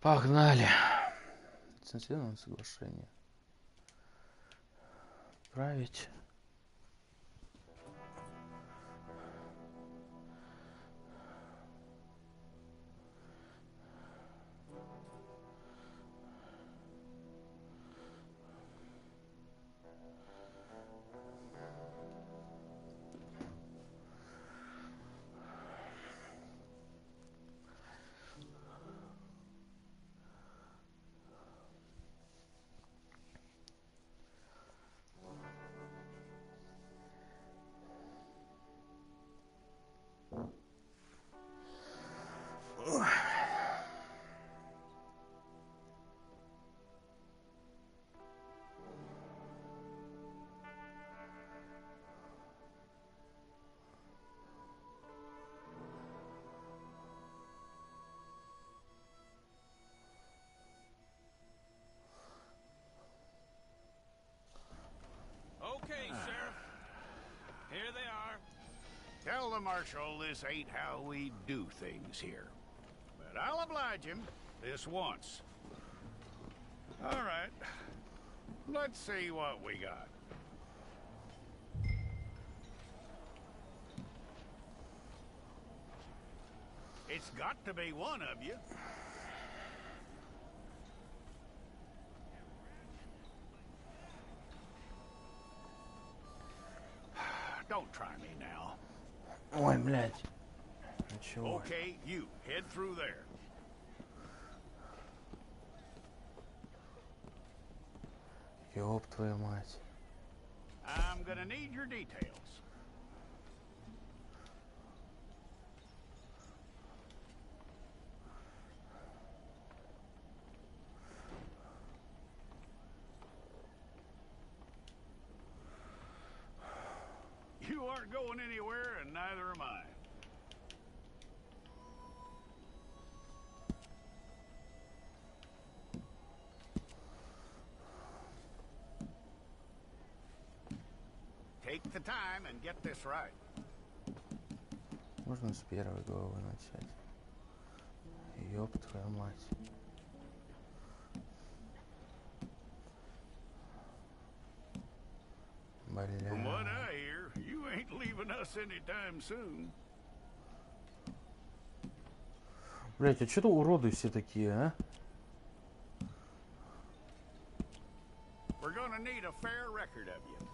Погнали. Лицензионное соглашение. Отправить. Okay, Sheriff. Here they are. Tell the Marshal this ain't how we do things here. But I'll oblige him this once. All right. Let's see what we got. It's got to be one of you. Don't try me now. Ой, блядь. Ничего. Okay, you head through there. Ёб твою мать. I'm gonna need your details. You aren't going anywhere, and neither am I. Take the time and get this right. Можно с первой головы начать. Ёб твою мать. From what Бля. I hear, you ain't leaving us anytime soon. Блять, а что-то уроды все такие, а? We're gonna need a fair record of you.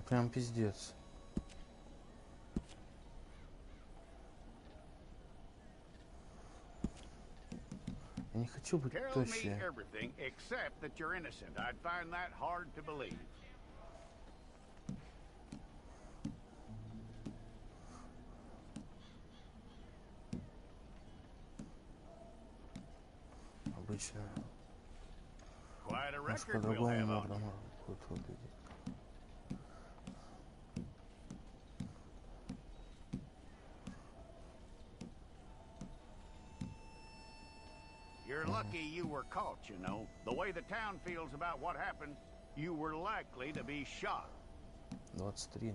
Прям пиздец. Я не хочу быть Tell me тощим. everything except that you're innocent. I'd find that hard to believe. Обычно. Quite a Может, record we'll по-другому have on можно you. будет выглядеть. You're lucky you were caught, you know. The way the town feels about what happened, you were likely to be shot. 23.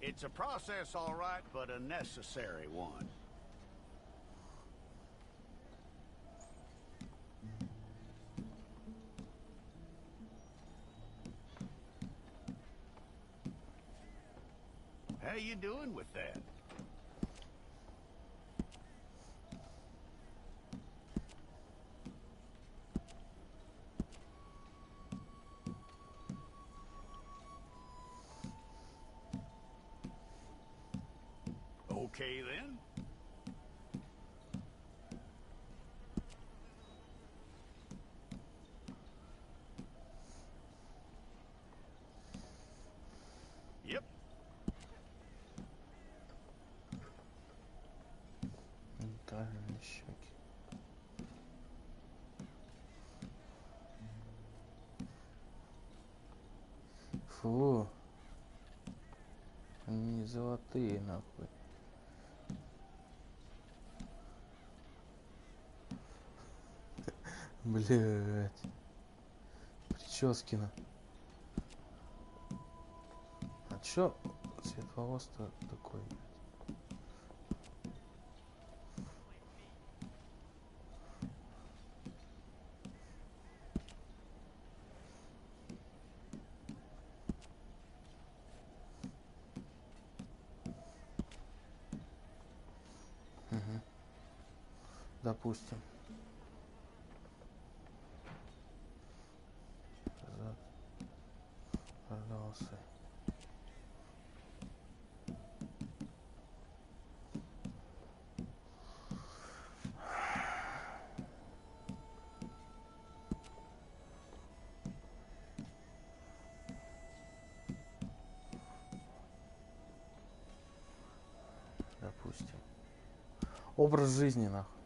It's a process, all right, but a necessary one. How you doing with that? Okay, then. Yep. Ментальные щеки. Фу. Они не золотые, нахуй. Блять. Прическина. чё цвет волос-то такой? Угу. Допустим. Продался. Допустим. Образ жизни, нахуй.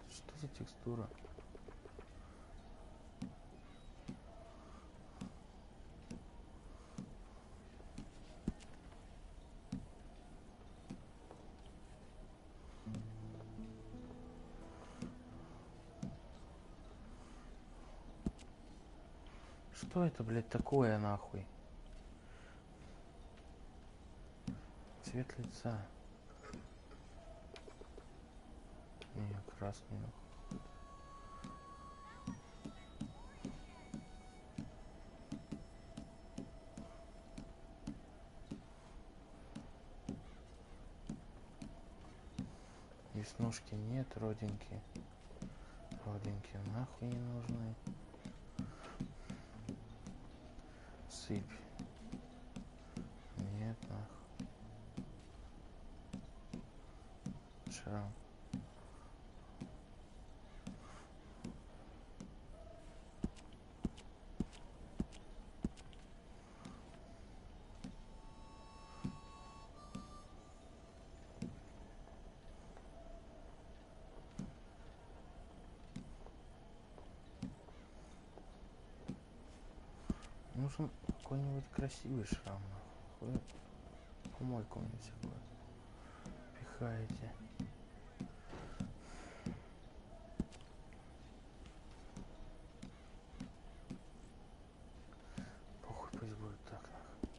Что за текстура? Что это, блядь, такое, нахуй? Цвет лица. Не, красный, нахуй. Веснушки нет, родинки. Родинки нахуй не нужны. Сыпь. Нет, нахуй. Шрам. Нужен какой-нибудь красивый шрам. Нахуй. Помойку мне всякую пихаете. Похуй, пусть будет так. Нахуй.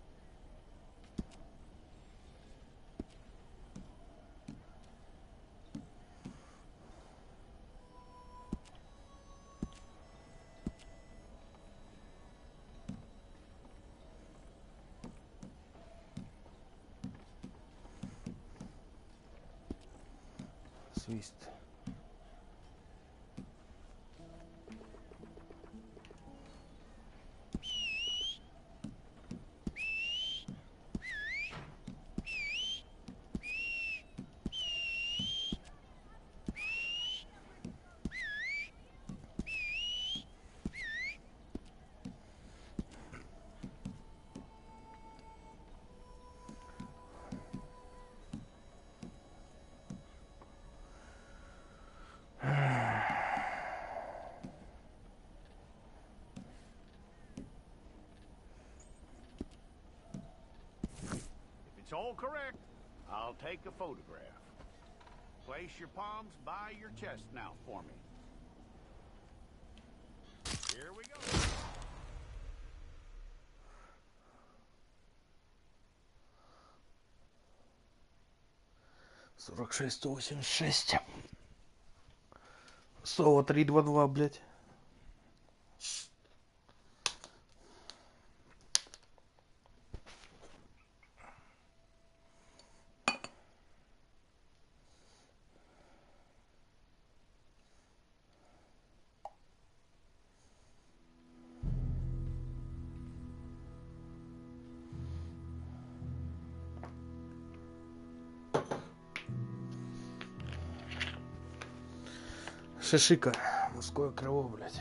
Свист. It's all correct. I'll take a photograph. Place your palms by your chest now for me. Here we go. 46, 186. Сова 322, блядь. Шишика. Мужское крыло, блядь.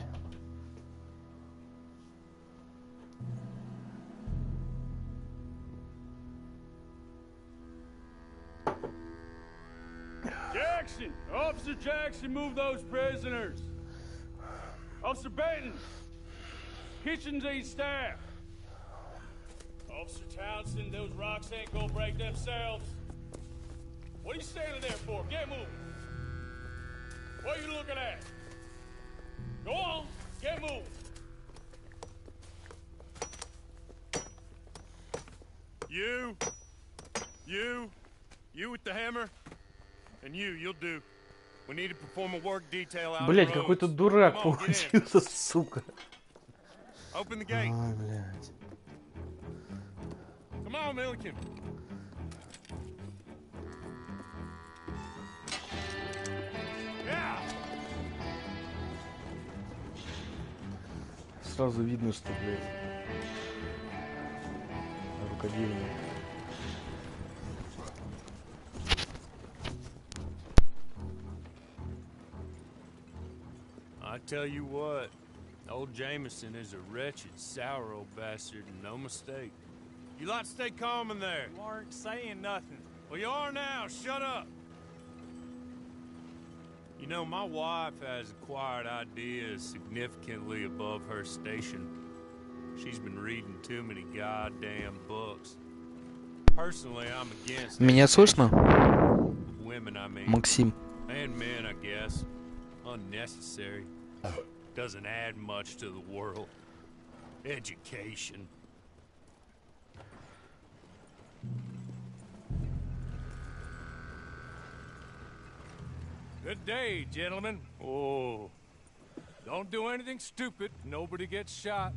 Jackson! Officer Jackson, move those prisoners. Officer Benton! Kitchens aid staff. Officer Townsend, those rocks ain't gonna break themselves. What are you standing there for? Get moving. What are you looking at? Go on, get moving. You with the hammer, and you'll do. We need to perform a work detail out. Блять, какой-то дурак получился, сука. Open the gate. Ой, блядь. Come on, Milliken. Yeah. Сразу видно, что, блядь, рукодельник. I tell you what, old Jameson is a wretched, sour old bastard, and no mistake. You lot stay calm in there. You aren't saying nothing. Well, you are now. Shut up. You know, my wife has acquired ideas significantly above her station. She's been reading too many goddamn books. Personally, I'm against Меня слышно? women, I mean. Максим. And men, I guess. Unnecessary. Doesn't add much to the world. Education. Good day, gentlemen. Oh. Don't do anything stupid. Nobody gets shot.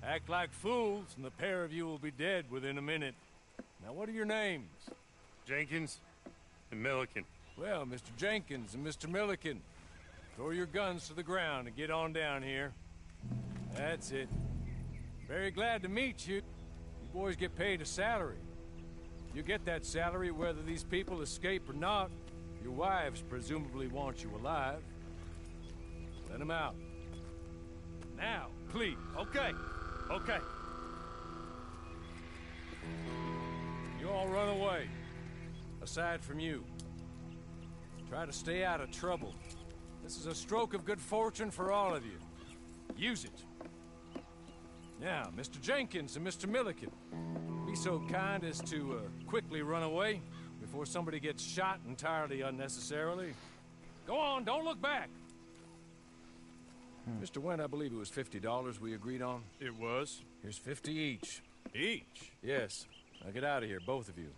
Act like fools, and the pair of you will be dead within a minute. Now, what are your names? Jenkins and Milliken. Well, Mr. Jenkins and Mr. Milliken, throw your guns to the ground and get on down here. That's it. Very glad to meet you. You boys get paid a salary. You get that salary whether these people escape or not. Your wives presumably want you alive. Let them out. Now, please. Okay. Okay. You all run away. Aside from you. Try to stay out of trouble. This is a stroke of good fortune for all of you. Use it. Now, Mr. Jenkins and Mr. Milliken, be so kind as to quickly run away before somebody gets shot entirely unnecessarily. Go on, don't look back. Mr. Wendt, I believe it was $50 we agreed on. It was. Here's 50 each. Each? Yes. Now get out of here, both of you.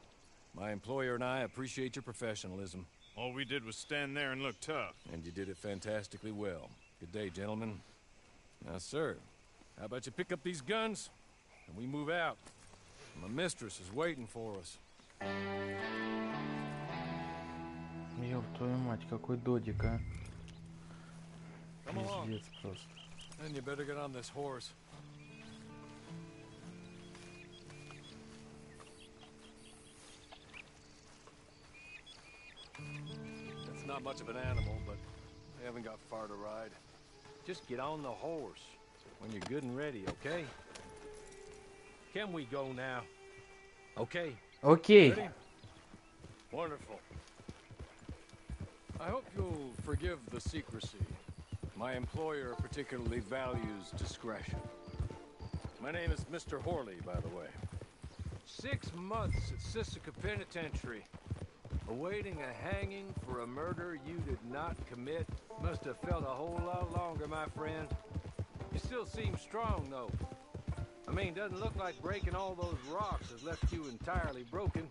My employer and I appreciate your professionalism. All we did was stand there and look tough. And you did it fantastically well. Good day, gentlemen. Now, sir, how about you pick up these guns and we move out? My mistress is waiting for us. Ёб твою мать, какой додик, а. Come along. Пиздец просто. And you better get on this horse. It's not much of an animal, but I haven't got far to ride. Just get on the horse when you're good and ready, okay? Can we go now? Okay. Окей. Ready? Wonderful. I hope you'll forgive the secrecy. My employer particularly values discretion. My name is Mr. Horley, by the way. 6 months at Sisika Penitentiary, awaiting a hanging for a murder you did not commit. Must have felt a whole lot longer, my friend. You still seem strong, though. I mean, doesn't look like breaking all those rocks has left you entirely broken,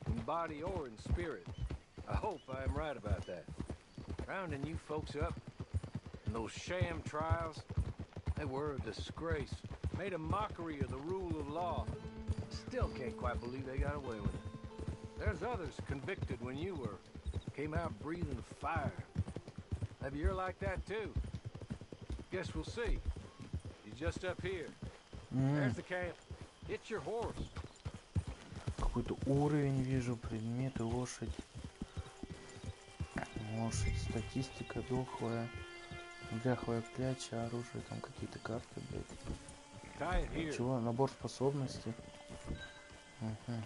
in body or in spirit. I hope I am right about that. Rounding you folks up, and those sham trials, they were a disgrace. Made a mockery of the rule of law. Still can't quite believe they got away with it. There's others convicted when you were. Came out breathing fire. Maybe you're like that too. Guess we'll see. He's just up here. There's the camp. It's your horse. Какой-то уровень вижу, предметы, лошадь. Лошадь, статистика, дохлая, дряхлая кляча, оружие, там какие-то карты, блядь. Чего? Набор способностей. Угу.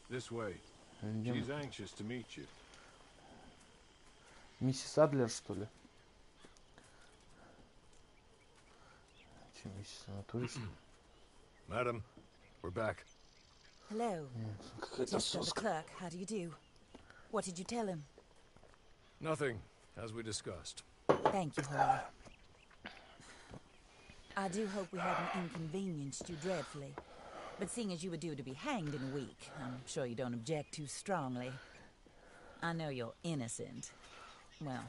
This way. She's anxious to meet you. Миссис Адлер, что ли? Че, миссис, она точно? Madam, we're back. Hello. Какая-то Just the соска. clerk. How do you do? What did you tell him? Nothing, as we discussed. Thank you, Holly. I do hope we haven't inconvenienced you dreadfully. But seeing as you were due to be hanged in a week, I'm sure you don't object too strongly. I know you're innocent. Well,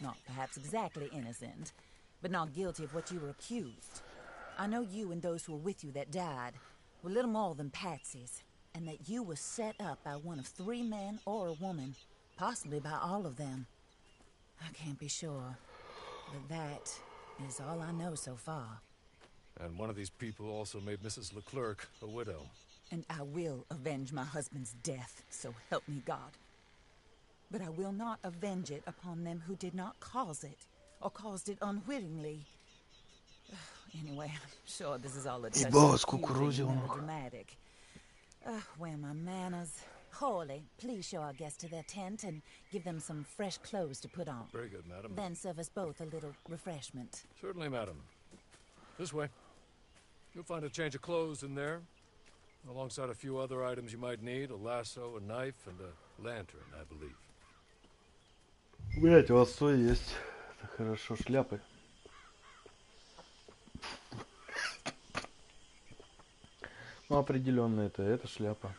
not perhaps exactly innocent, but not guilty of what you were accused. I know you and those who were with you that died were little more than patsies, and that you were set up by one of 3 men or a woman, possibly by all of them. I can't be sure, but that is all I know so far. And one of these people also made Mrs. Leclerc a widow. And I will avenge my husband's death, so help me God. But I will not avenge it upon them who did not cause it, or caused it unwittingly. Anyway, I'm sure this is all a touch Ебало, of сколько confusing, розил, нахуй. melodramatic. Where are my manners? Hawley, please show our guests to their tent and give them some fresh clothes to put on. Very good, madam. Then serve us both a little refreshment. Certainly, madam. This way. You'll find a change of clothes in there, alongside a few other items you might need, a lasso, a knife, and a lantern, I believe. Блять, у вас все есть. Это хорошо, шляпы. Ну, определенно это шляпа.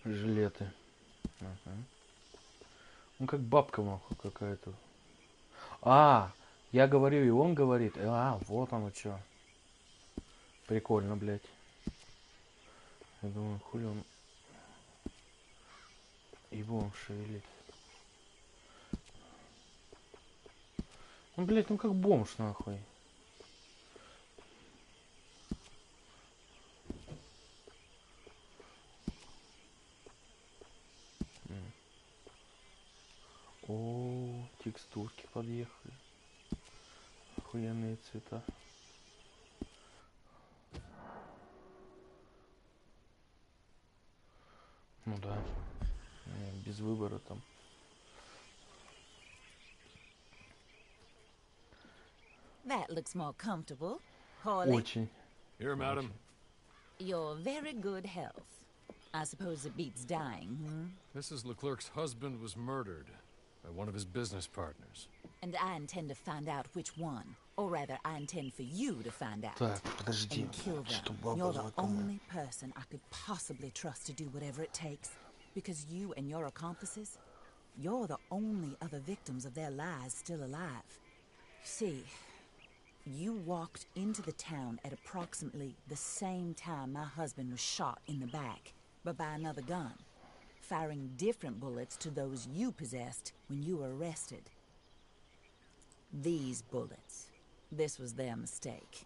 Жилеты. Ага. Ну, как бабка, нахуй, какая-то. А, я говорю, и он говорит. А, вот оно что. Прикольно, блядь. Я думаю, хули он... Его он шевелит. Ну, блядь, ну как бомж, нахуй. О, текстурки подъехали. Охуенные цвета. Ну да. Без выбора там. That looks more comfortable. Hawley, Очень. Here, madam. you're very good health. I suppose it beats dying, hmm? Mrs. Leclerc's husband was murdered by one of his business partners. And I intend to find out which one. Or rather, I intend for you to find out. Так, подожди. And kill Что them. баба You're the знакомая. only person I could possibly trust to do whatever it takes. Because you and your accomplices, you're the only other victims of their lies still alive. See, you walked into the town at approximately the same time my husband was shot in the back, but by another gun, firing different bullets to those you possessed when you were arrested. These bullets, this was their mistake.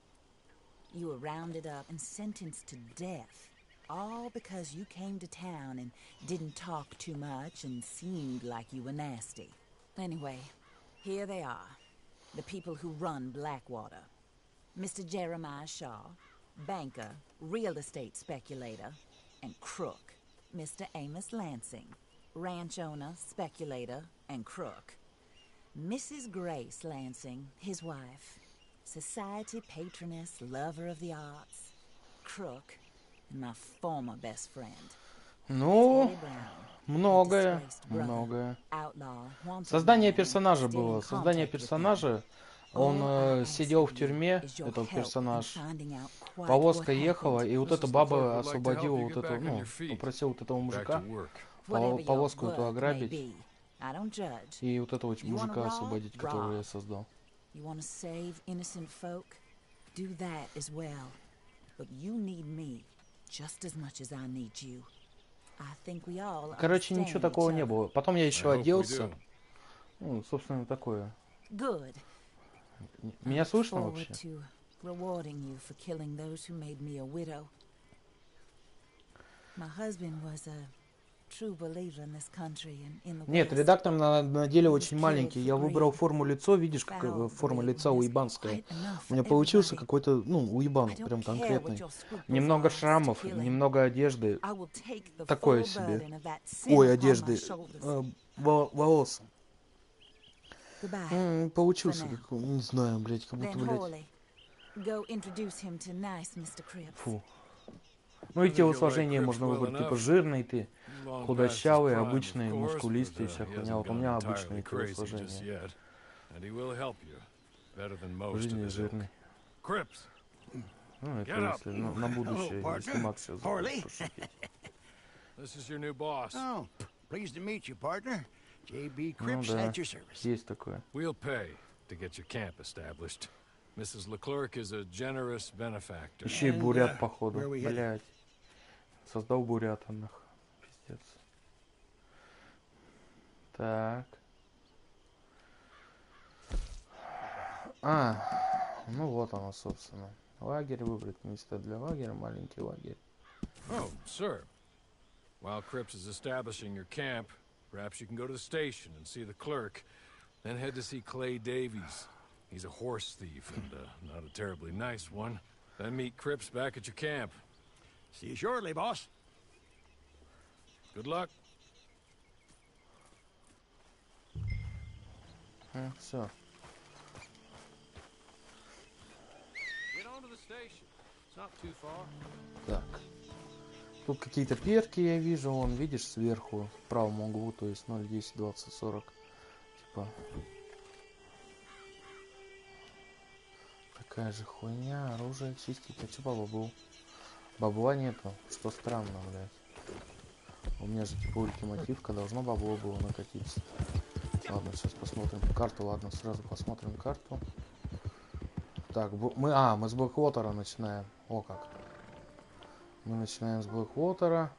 You were rounded up and sentenced to death, all because you came to town and didn't talk too much and seemed like you were nasty. Anyway, here they are, the people who run Blackwater. Mr. Jeremiah Shaw, banker, real estate speculator, and crook. Mr. Amos Lansing, ranch owner, speculator, and crook. Mrs. Grace Lansing, his wife, society patroness, lover of the arts, crook, and my former best friend. Ну, Eddie Brown, многое, disgraced brother, многое. outlaw, wanted Создание man, персонажа still было. in Создание contact with them. персонажа. Он All I ask сидел в of you тюрьме, is your этот help in персонаж. finding out quite Повозка what ехала, happened. и вот Mrs. эта Leclerc баба would like to освободила help you вот get эту, back on ну, your feet. попросил вот этого Back мужика to work. Whatever your повозку эту work may ограбить be, I don't judge. и вот этого You wanna мужика rob? освободить, которого я Rob. создал. You want to save innocent folk? Do that as well. But you need me just as much as I need you. I think we all Короче, understand ничего такого each не other. было. Потом я I еще hope we оделся. do. Ну, собственно, такое. Good. Меня I look слышно forward вообще? to rewarding you for killing those who made me a widow. My husband was a true believer in this country and in the Нет, West. редактор на деле очень маленький. Я выбрал форму лицо, видишь, как форма лица уебанская. У меня получился какой-то, ну, уебан, прям конкретный. Немного шрамов, немного одежды. Такое себе. Ой, одежды. Волос. Получился, как, не знаю, блядь, как будто, блядь. Фу. Ну и телосложение можно выбрать, типа жирный ты, long past his Худощавый, prime, of обычный, course, мускулистый, but, вся he хуйня. hasn't Вот у gone меня entirely обычные crazy just телосложения. yet, and he will help you better than В most of жизни his ilk. жирный. Cripps, Ну, это Get up. если на будущее, Hello, если partner. Макс сейчас Harley. захочет пошутить. this is your new boss. Oh, pleased to meet you, partner. J.B. Ну Cripps да, at your service. есть такое. We'll pay to get your camp established. Mrs. Leclerc is a generous benefactor. Еще и And, бурят, походу. where we headed? Блять. Создал бурята, нах. Пиздец. Так. Ну вот оно, собственно. Лагерь, выбрать место для лагеря, маленький лагерь. Oh, sir. While Cripps is establishing your camp, perhaps you can go to the station and see the clerk, then head to see Clay Davies. He's a horse thief and not a terribly nice one. Then meet Cripps back at your camp. See you shortly, boss. Good luck. Все. Get on to the station. It's not too far. Так. Тут какие-то перки я вижу, вон, видишь, сверху, в правом углу, то есть 0, 10, 20, 40. Типа. Такая же хуйня, оружие чистить. А че бабла? Бабла нету, что странно, блядь. У меня же типа ультимативка, должно бабло было накатиться. Ладно, сейчас посмотрим карту, ладно, сразу посмотрим карту. Так, мы с Блэквотера начинаем. О как. Мы начинаем с Блэквотера.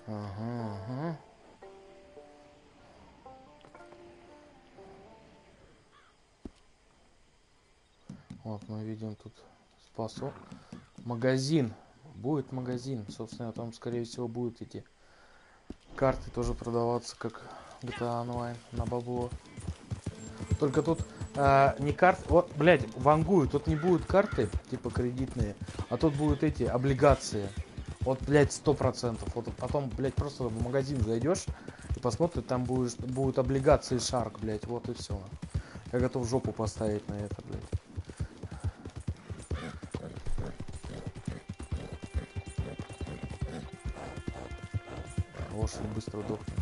Ага. Вот мы видим тут спасо. Магазин. Будет магазин. Собственно, там, скорее всего, будут эти карты тоже продаваться, как GTA Online на бабло. Только тут не карты. Вот, блядь, вангую, тут не будут карты, типа кредитные, а тут будут эти облигации. Вот, блядь, 100%. Вот потом, блядь, просто в магазин зайдешь и посмотришь, там будут облигации Shark, блядь, вот и все. Я готов жопу поставить на это, блядь. Лошадь быстро дохнет.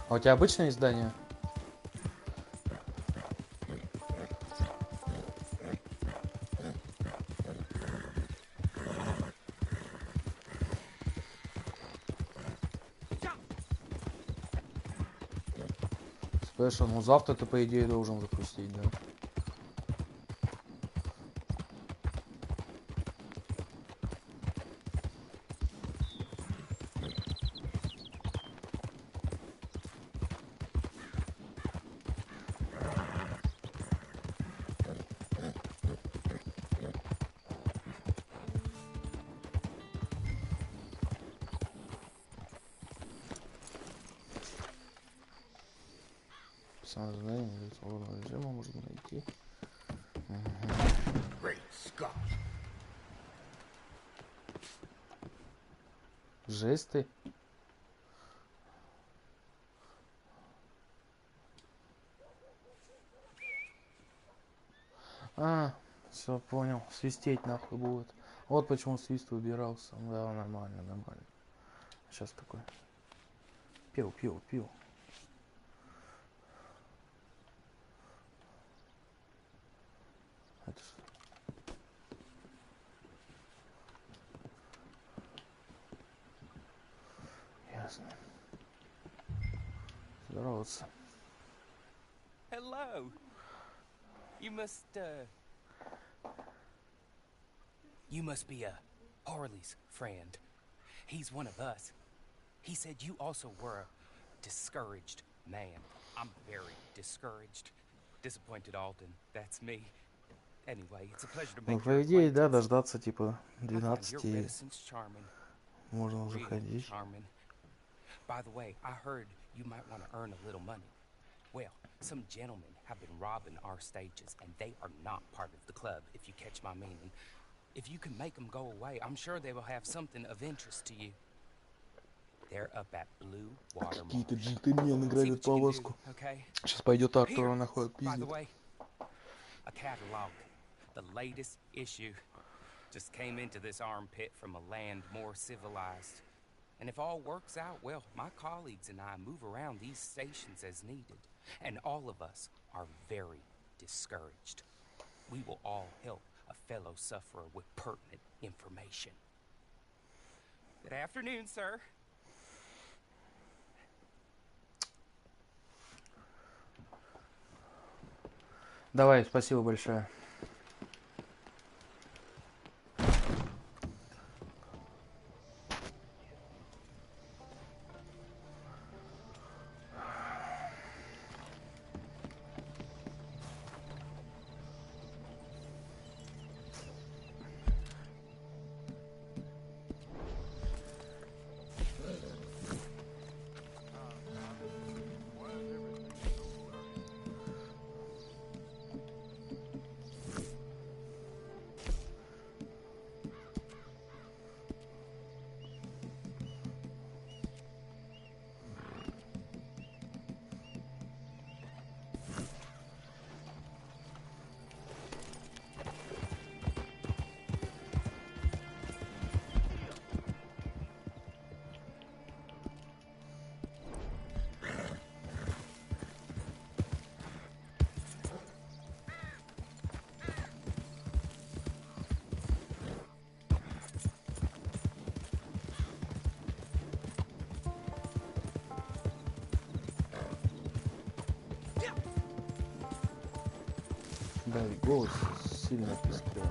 А у тебя обычное издание? Спешл, ну завтра ты по идее должен запустить, да? Задание свободного режима можно найти. Жесты. Все понял. Свистеть нахуй будет. Вот почему свист выбирался. Да, нормально. Сейчас такой. Пил. Это что? Ясно. Здороваться. Hello. You must be Harley's friend. He's one of us. He said you also were a discouraged man. I'm very discouraged. Disappointed Alden. That's me. Anyway, it's a pleasure to Ну, make по your идее, да, acquaintance. дождаться типа I find your 12 reticence charming. можно уже Really ходить. charming. By the way, I heard you might want to earn a little money. Well, some gentlemen have been robbing our stages, and they are not part of the club, if you catch my meaning. If you can make them go away, I'm sure they will have something of interest to you. They're up at Blue Water Marsh. Какие-то джентльмены грабят повозку. Okay? Сейчас пойдет Артур, Here, он находит by the пиздец. way, a catalog. The latest issue just came into this armpit from a land more civilized. And if all works out, well, my colleagues and I move around these stations as needed. And all of us are very discouraged. We will all help a fellow sufferer with pertinent information. Good afternoon, sir. Давай, спасибо большое. Да, и голос сильно пестрый.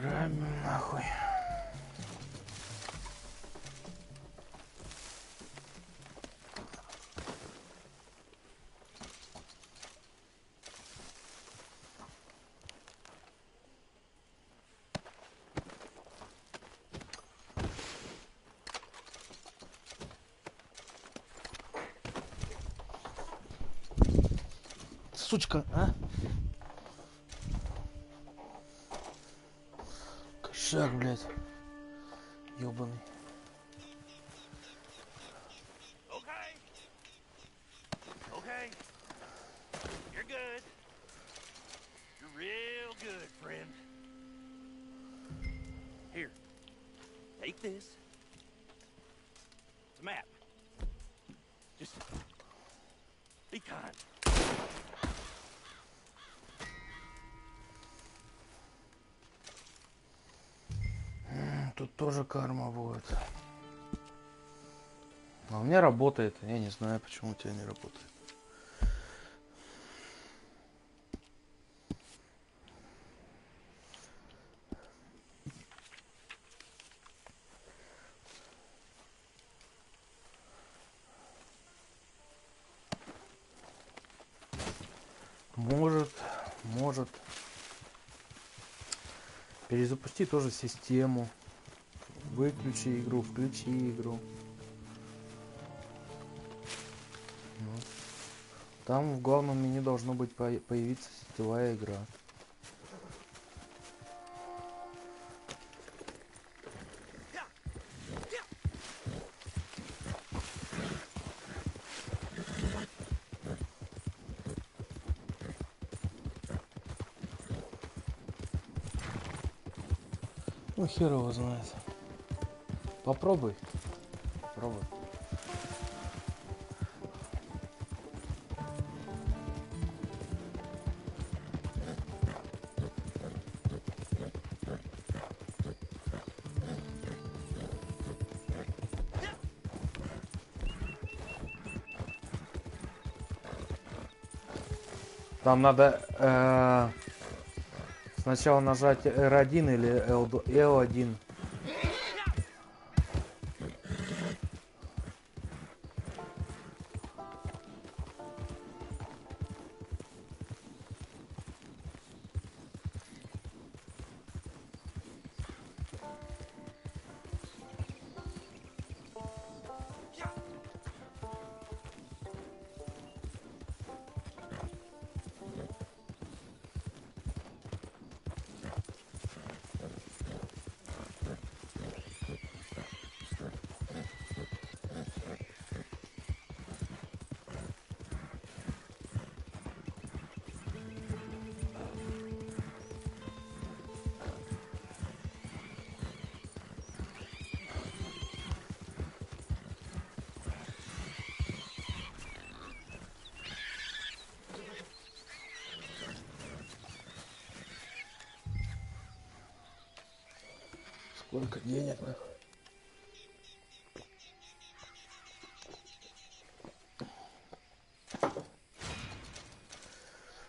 Играем нахуй. Сучка, а? Кошак, блядь. Ёбаный. Okay. You're good. You're real good, friend. Here. Take this. It's a map. Just be kind. Тут тоже карма будет. А у меня работает. Я не знаю, почему у тебя не работает. Может. Перезапусти тоже систему. Выключи игру, включи игру. Там в главном меню должно быть появиться сетевая игра. Ну хер его знает. Попробуй. Попробуй. Там надо сначала нажать R1 или L1. Сколько денег?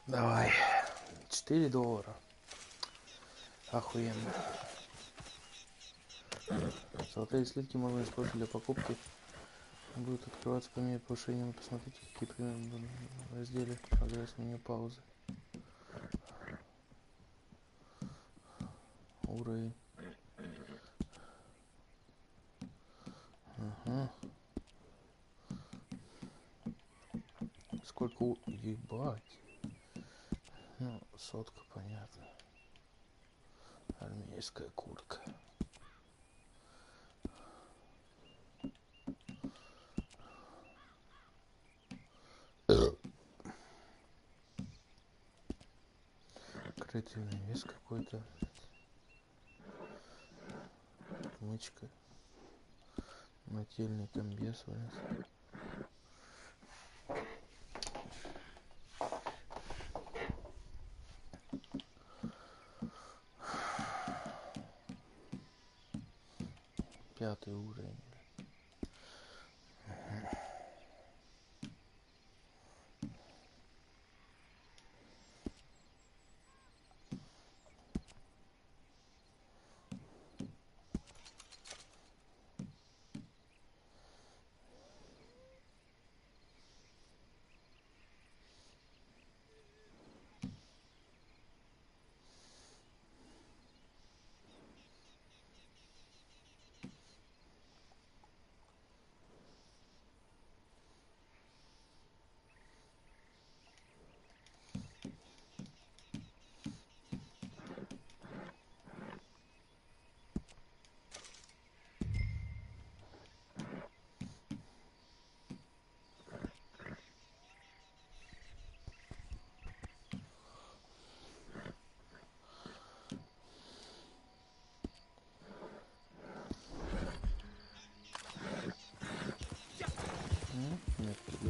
Давай. $4. Охуенно. Золотые слитки можно использовать для покупки. Будет открываться по мере повышения. Посмотрите, какие примерно в разделе прогресс меню паузы. Уровень. Ага. Сколько ебать. Ну, сотка, понятно. Армейская куртка. Креативный вес какой-то. Мычка. Нательный комбез, блядь. Пятый уровень.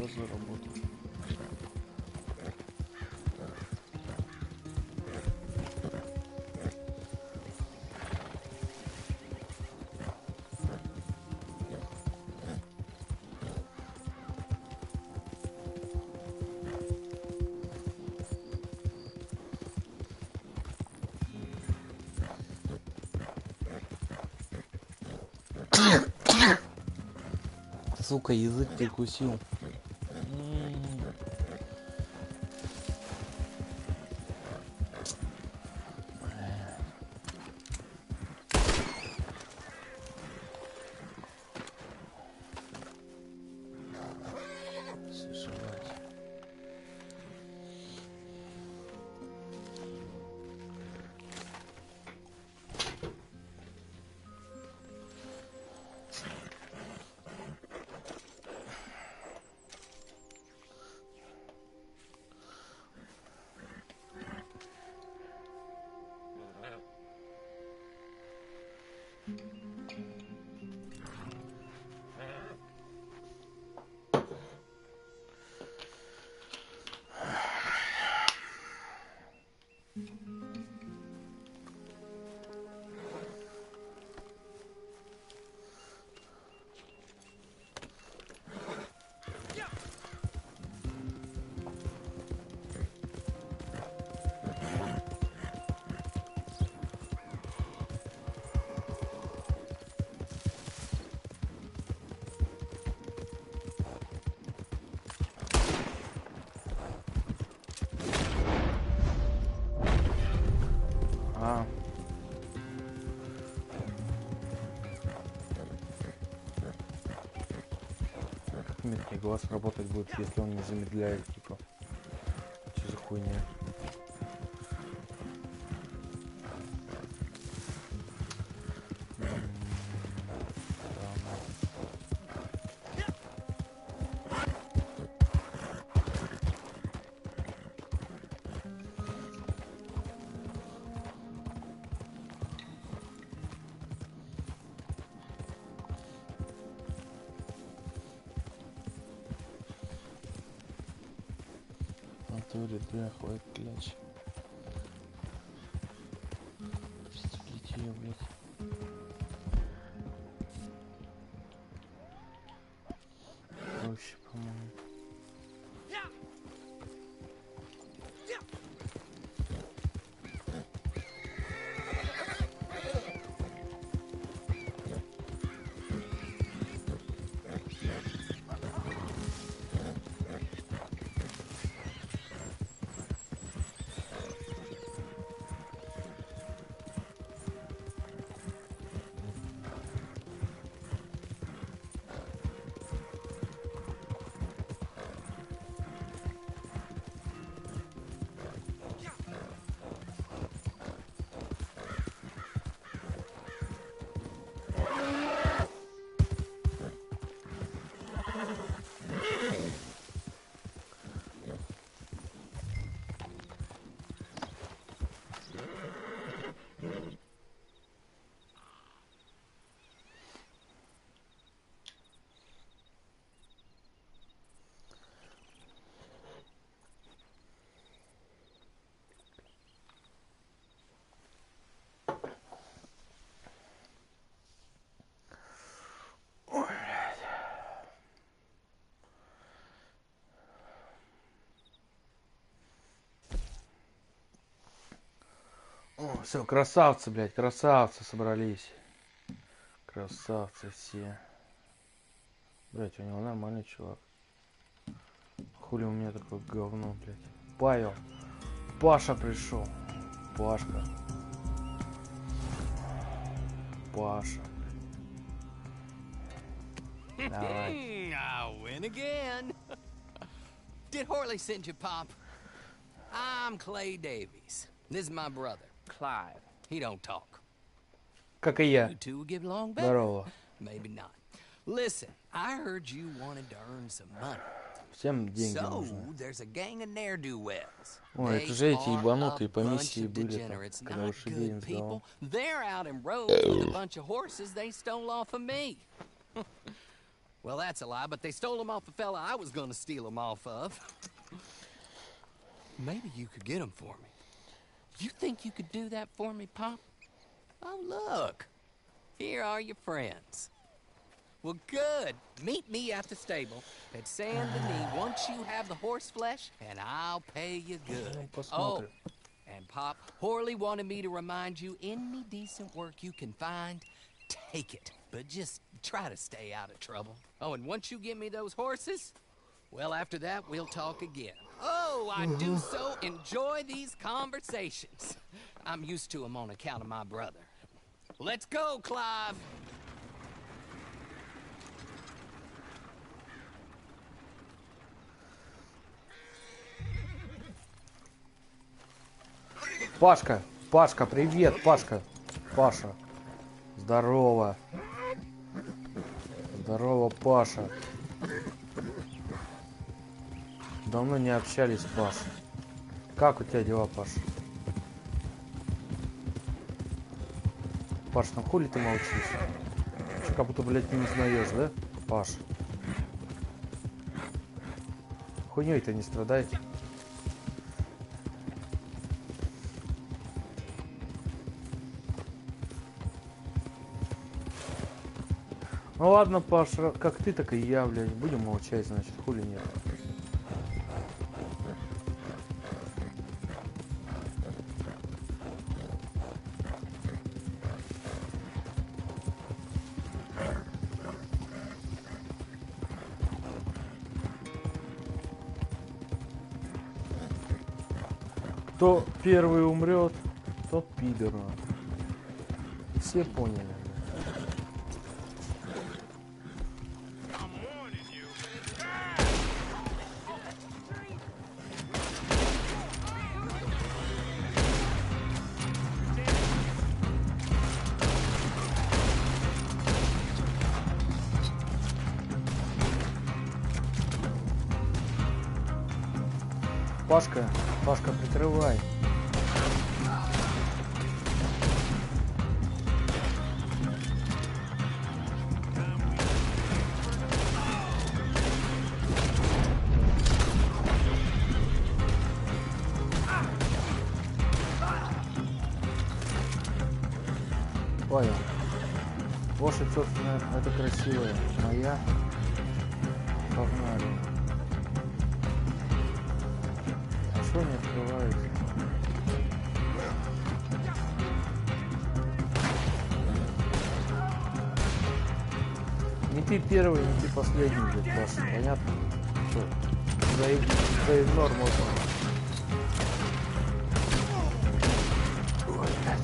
я заработал. Сука, язык прикусил. Меткий глаз работать будет, если он не замедляет, типа. Что за хуйня? Дряхлый кляч. Пристрелите ее, блядь. Проще, по-моему. Все, красавцы, блядь, красавцы собрались. Красавцы все. Блядь, у него нормальный чувак. Хули у меня такое говно, блядь. Павел. Паша пришел. Пашка. Паша. Давай. I win again. Did Horley send you, Pop? I'm Clay Davies. This is my brother, Clive. He don't talk. Как и я. You two will get along better. Здорово. Maybe not. Listen, I heard you wanted to earn some money. Всем деньги So, нужны. there's a gang of ne'er-do-wells. Ой, это же эти ебанутые по миссии были там, когда лошадей им сдавал. They're out in roads with a bunch of horses they stole off of me. Well, that's a lie, but they stole them off a fella I was gonna steal them off of. Maybe you could get them for me. You think you could do that for me, Pop? Oh, look. Here are your friends. Well, good. Meet me at the stable at Saint Denis once you have the horse flesh, and I'll pay you good. Oh, and Pop, Horley wanted me to remind you, any decent work you can find, take it. But just try to stay out of trouble. Oh, and once you give me those horses, well, after that, we'll talk again. Oh, I do so enjoy these conversations. I'm used to them on account of my brother. Let's go, Clive. Пашка, Пашка, привет, Пашка. Паша, здорово. Здорово, Паша. Давно не общались, Паш. Как у тебя дела, Паш? Паш, ну хули ты молчишь? Что, как будто, блядь, не узнаешь, да, Паш? Хуйней-то не страдай. Ну ладно, Паш, как ты, так и я, блядь. Будем молчать, значит, хули нет. Кто первый умрет, тот пидор. Все поняли. Пашка, Пашка, прикрывай. Понял. Лошадь, собственно, это красивая. Моя. Погнали. Что не открывается? Не ты первый, не ты последний, блядь, Паша. Понятно? Что? За игнор можно. Ой, блядь.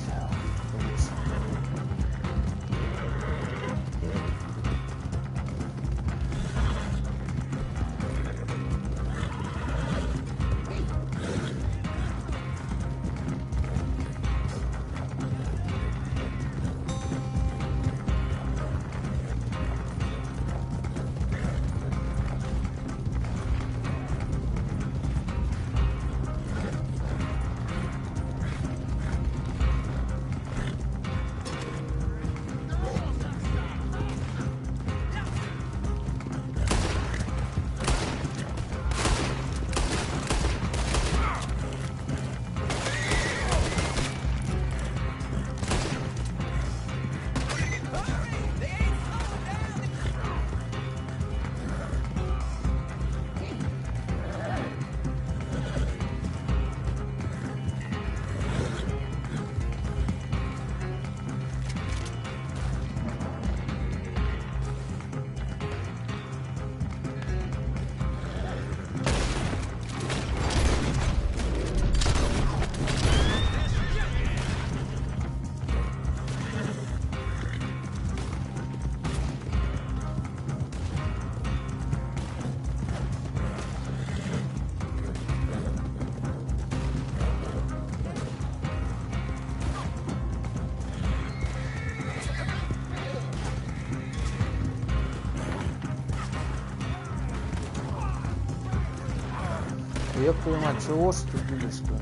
Ёб твою мать, что лошадь убили, что ли?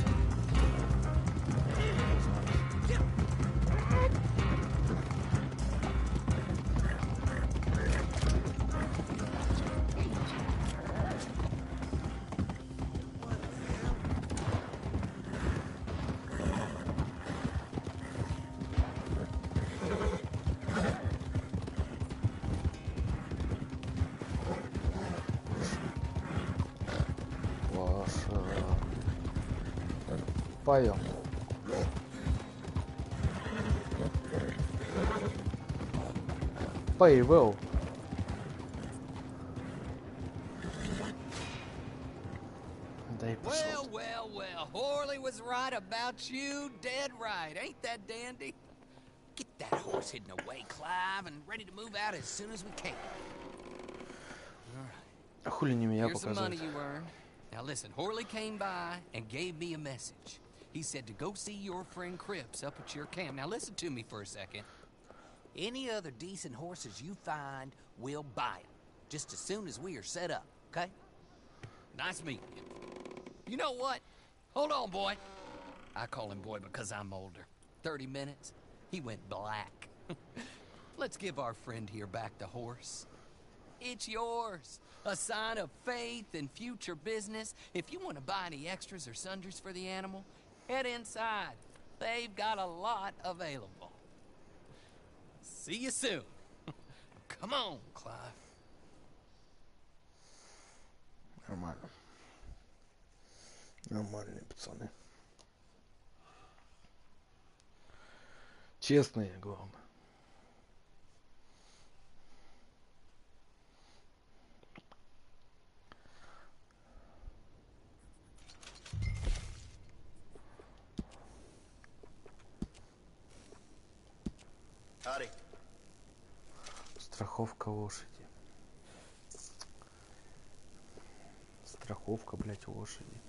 Павел. Павел. Дай пошел. Well, Horley was right about you, dead right. Ain't that dandy? Get that horse hidden away, Clive, and ready to move out as soon as we can. А хули не меня Here's some money показать? you earned. Now listen, Horley came by and gave me a message. He said to go see your friend Cripps up at your camp. Now listen to me for a second. Any other decent horses you find, we'll buy them. Just as soon as we are set up, okay? Nice meeting you. You know what? Hold on, boy. I call him boy because I'm older. 30 minutes, he went black. Let's give our friend here back the horse. It's yours. A sign of faith and future business. If you want to buy any extras or sundries for the animal, head inside. They've got a lot available. See you soon. Come on, Clive. Нормально. Нормальные пацаны. Честные, главное. Howdy. Страховка лошади. Страховка, блядь, лошади.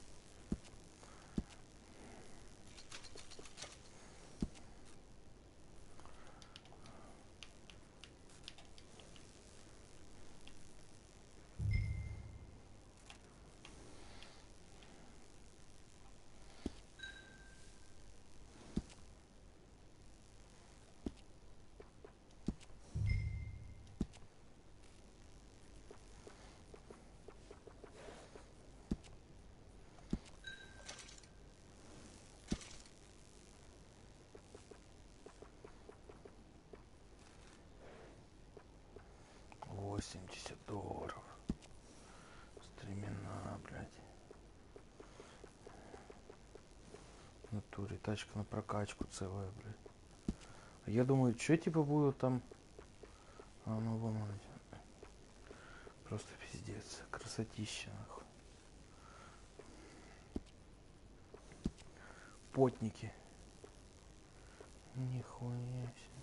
$80. Стремена, блядь. В натуре тачка на прокачку целая, блядь. А я думаю, что типа будет там. А ну вон он. Просто пиздец. Красотища, нахуй. Потники. Нихуя себе.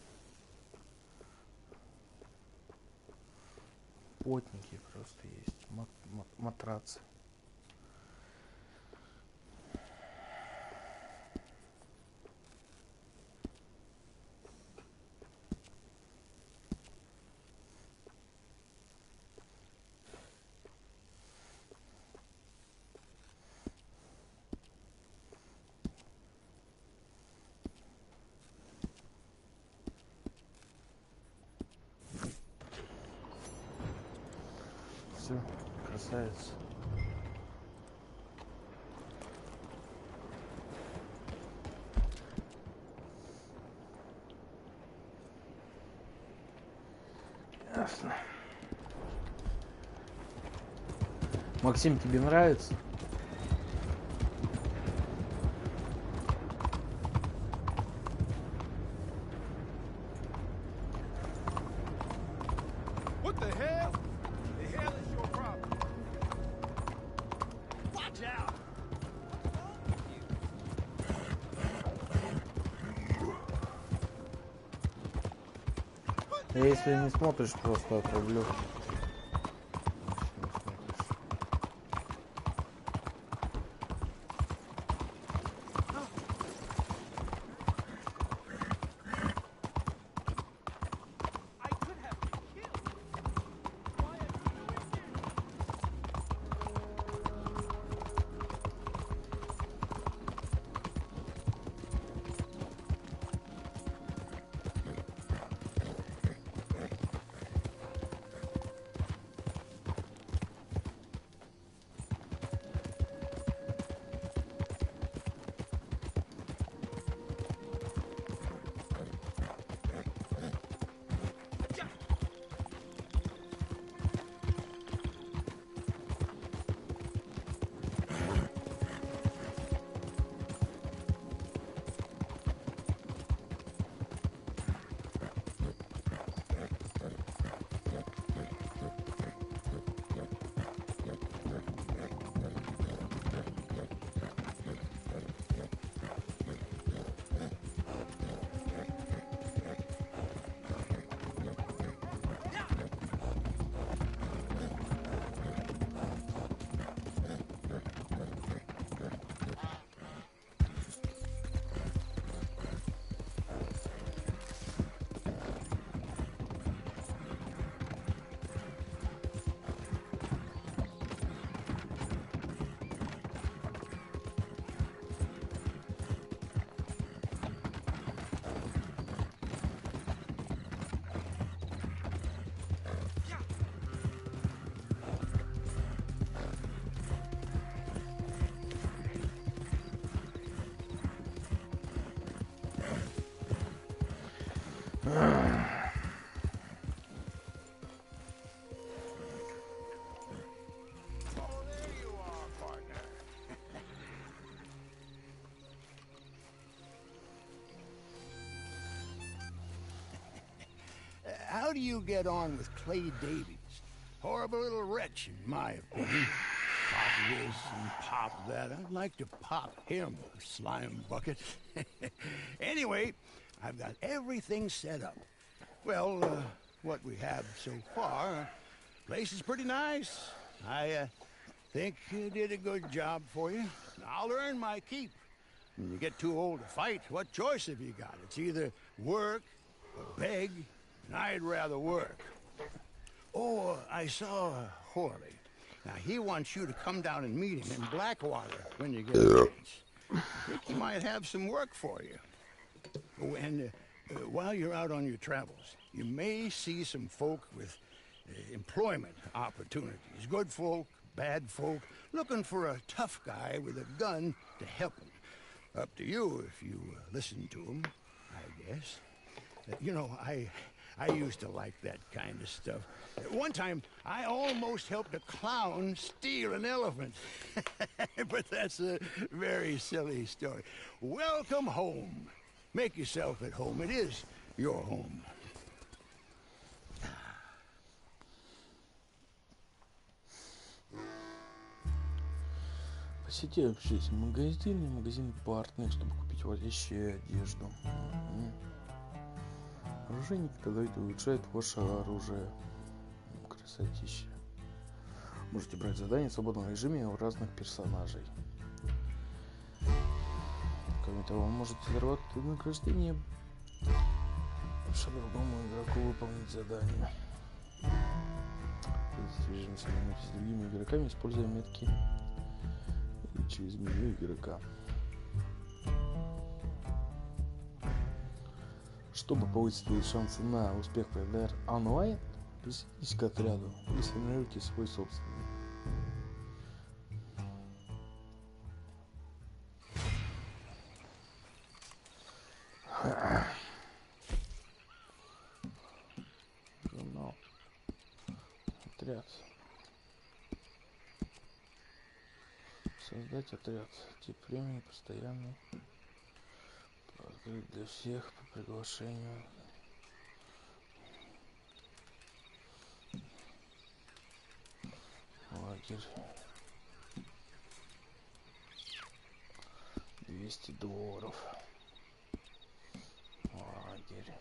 Потники просто есть. Матрацы. Все, красавец. Ясно. Максим, тебе нравится? What the hell? The hell is your problem? Watch out! Если не смотришь, просто отрублю. there you are, partner. How do you get on with Clay Davies? Horrible little wretch, in my opinion. Pop this and pop that. I'd like to pop him, slime bucket. Anyway, I've got everything set up. Well, what we have so far, place is pretty nice. I think you did a good job for you. I'll earn my keep. When you get too old to fight, what choice have you got? It's either work or beg, and I'd rather work. Oh, I saw Horley. Now, he wants you to come down and meet him in Blackwater when you get a chance. I think he might have some work for you. Oh, and while you're out on your travels, you may see some folk with employment opportunities. Good folk, bad folk, looking for a tough guy with a gun to help them. Up to you if you listen to them, I guess. You know, I used to like that kind of stuff. One time, I almost helped a clown steal an elephant. But that's a very silly story. Welcome home. Make yourself at home. It is your home. Посети общественный магазин и магазин партнер, чтобы купить вещи и одежду. Оружейник тогда улучшает ваше оружие. Красотища. Можете брать задания в свободном режиме у разных персонажей. Кроме того, вы можете зарабатывать вознаграждение, чтобы другому игроку выполнить задание. Режим соединитесь с другими игроками, используя метки или через меню игрока. Чтобы повысить свои шансы на успех в FDR онлайн, присоединитесь к отряду или сформируйте свой собственный. Журнал. Отряд. Создать отряд. Тип времени постоянный. Открыть для всех по приглашению. Лагерь. $200. Лагерь.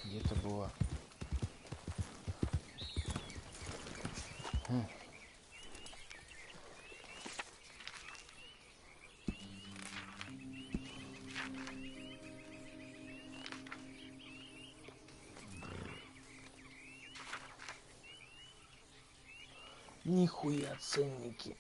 Где это было? Нихуя ценники.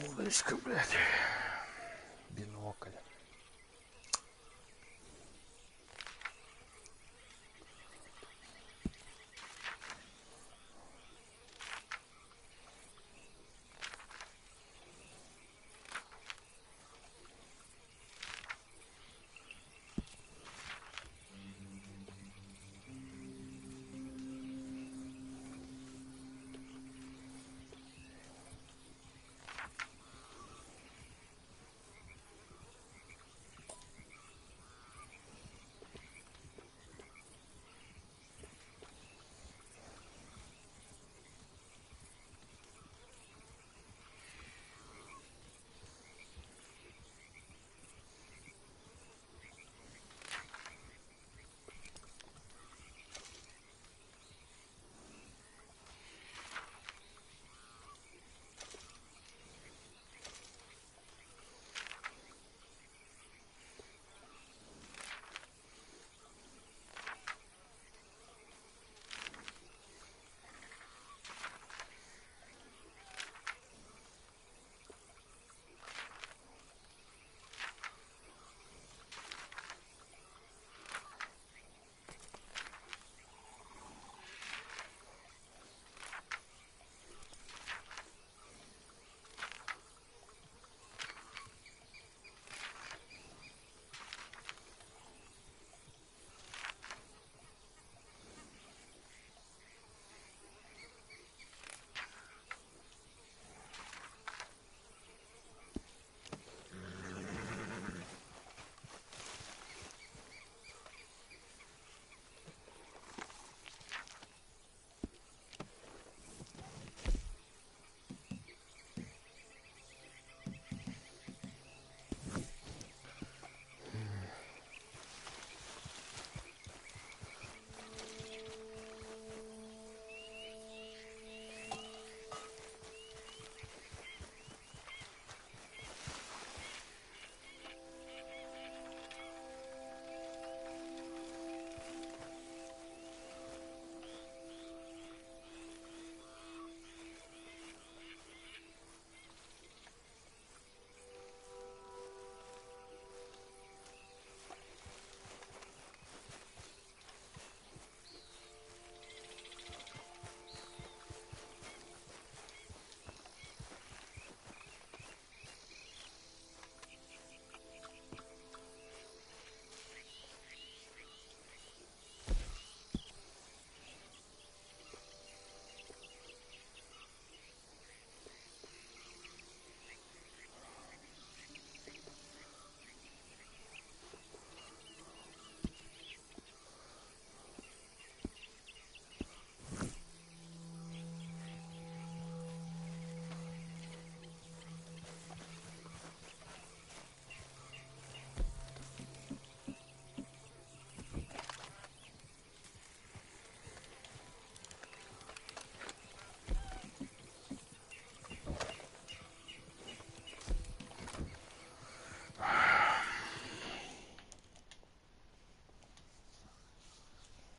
Удочка, блядь. Бинокль.